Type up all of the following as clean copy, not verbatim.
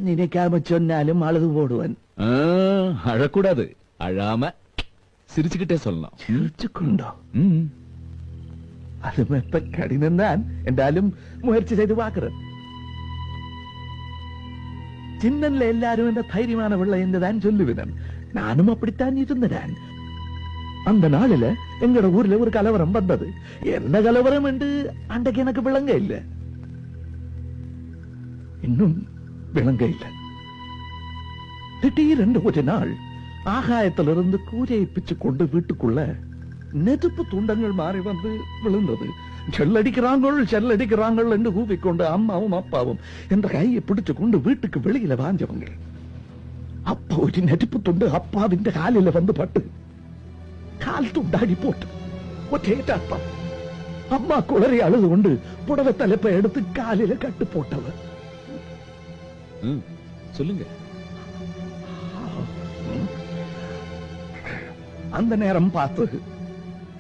நினைக்காம சொன்னாலும் அழுது போடுவன். அழக்கூடாது, அழாம சிரிச்சுக்கிட்டே சொல்லலாம். சிரிச்சுக்கொண்டோ? அது மெப்ப கடினம் தான் என்றாலும் முயற்சி செய்து பார்க்கிறேன். சின்னன்ல எல்லாரும் இந்த தைரியமான பிள்ளை என்றுதான் சொல்லுவேன். நானும் அப்படித்தான் இருந்தேன். அந்த நாளில எங்கட ஊர்ல ஒரு கலவரம் வந்தது. என்ன கலவரம் என்று அன்றைக்கு எனக்கு விளங்க இல்ல, இன்னும் விளங்க இல்ல. திடீரென்று ஒரு நாள் ஆகாயத்திலிருந்து கூரையை பிச்சு கொண்டு வீட்டுக்குள்ள நெருப்பு துண்டங்கள் மாறி வந்து விழுந்தது. செல்லடிக்கிறாங்கள் என்று கூவிக்கொண்டு அம்மாவும் அப்பாவும் என்ற கையை பிடிச்சு கொண்டு வீட்டுக்கு வெளியில வாஞ்சவங்க. அப்ப ஒரு நெருப்பு துண்டு அப்பாவின் காலில வந்து பட்டு கால் துண்டாடி போட்டு ஒற்றேட்டாட்டம். அம்மா குளறி அழுது கொண்டு புடவை தலைப்பை எடுத்து காலில கட்டு போட்டவர். சொல்லுங்க. அந்த நேரம் பார்த்து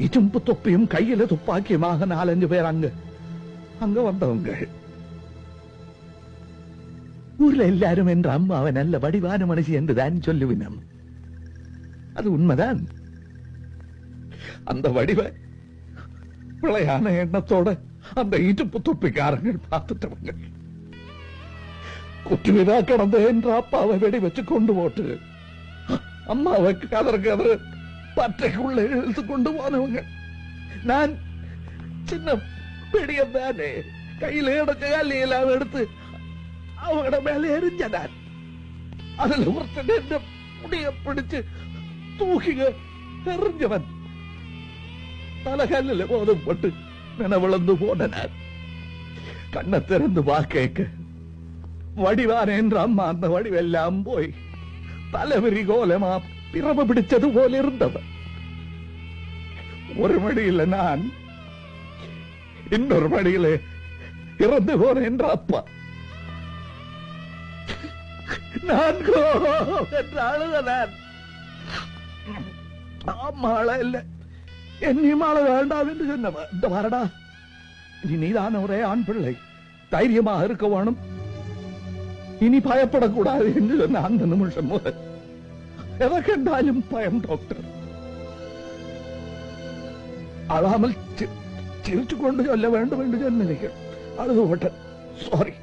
இச்சும்பு தொப்பியும் கையில துப்பாக்கியமாக 4-5 பேர் அங்க வந்தவங்க. ஊர்ல எல்லாரும் என்ற அம்மாவை நல்ல வடிவான மனுஷி என்றுதான் சொல்லுவினம். அது உண்மைதான். அந்த வடிவ பிழையான எண்ணத்தோட அந்த இச்சுப்பு தொப்பிக்காரங்கள் பார்த்துட்டவங்க. குற்றுவிதா கிடந்த என்ற அப்பாவை வெடி வச்சு கொண்டு போட்டு அம்மாவை கதறு பற்றைக்குள்ள இழுத்து கொண்டு போனவங்க. நான் சின்ன பிடியதானே கையில இடச்ச காலையெல்லாம் எடுத்து அவங்களோட மேல எரிஞ்சனான். அதுல ஒருத்தன் முடிய பிடிச்சு தூக்கிங்க எறிஞ்சவன். தலைகல்ல போதும்பட்டு நினைவிழந்து போனார். கண்ணை திறந்து வா கேட்க வடிவான என்ற அம்மா அந்த வடிவெல்லாம் போய் தலைவிரி கோலமா பிறம பிடிச்சது போல இருந்தவன். ஒரு மடியில நான், இன்னொரு மடியில இறந்து போன என்ற அப்பா. நான் அழுதான். அம்மாள இல்ல என்னையும் ஆள வேண்டாம் என்று சொன்னவன். இந்த வரடா, நீதான ஒரே ஆண் பிள்ளை, தைரியமாக இருக்க வேணும், இனி பயப்படக்கூடாது என்று சொன்ன அந்த நிமிஷம் முதல் எதை கண்டாலும் பயம் டாக்டர். அழாமல் சிரிச்சு கொண்டு சொல்ல வேண்டும் என்று சொன்ன அழுது போட்டேன். சாரி.